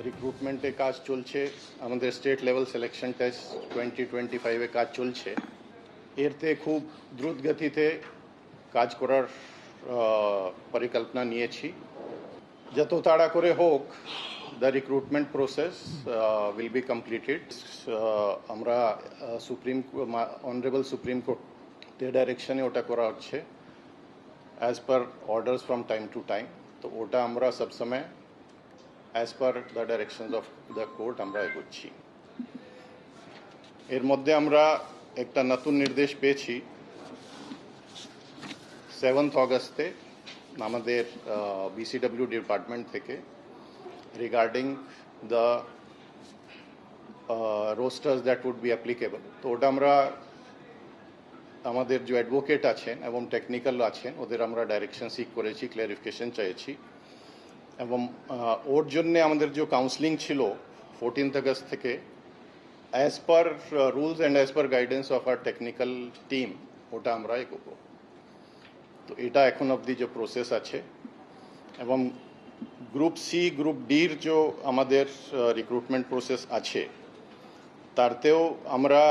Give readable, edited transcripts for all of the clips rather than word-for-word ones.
রিক্রুটমেন্টে কাজ চলছে, আমাদের স্টেট লেভেল সিলেকশন টেস্ট 2025-এ কাজ চলছে। এরতে খুব দ্রুত গতিতে কাজ করার পরিকল্পনা নিয়েছি। যত তাড়া করে হোক the recruitment process will be completed. আমরা অনারেবল সুপ্রিম কোর্টের ডাইরেকশনে ওটা করা হচ্ছে as per orders from time to time. তো ওটা আমরা সবসময় as per the directions of the court আমরা এগোচ্ছি। এর মধ্যে আমরা একটা নতুন নির্দেশ পেয়েছি 7th অগস্টে আমাদের BCW ডিপার্টমেন্ট থেকে regarding the rosters that would be applicable. তো ওটা আমরা আমাদের যে অ্যাডভোকেট আছেন এবং টেকনিক্যাল আছেন ওদের আমরা ডাইরেকশন সিক করেছি, ক্লারিফিকেশন চাইছি। এবং ওর জন্যে আমাদের যে কাউন্সিলিং ছিল 14th অগস্ট থেকে as per rules and as per guidance of our technical team ওটা আমরা এগোবো। তো এটা এখন অবধি যে প্রসেস আছে। এবং গ্রুপ সি গ্রুপ ডির যে আমাদের রিক্রুটমেন্ট প্রসেস আছে তারতেও আমরা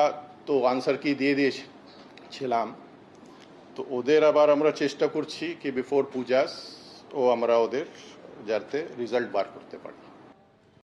তো আনসার কি দিয়ে দিয়েছিলাম। তো ওদের আবার আমরা চেষ্টা করছি কি বিফোর পূজাস ও আমরা ওদের যাতে রেজাল্ট বার করতে পারি।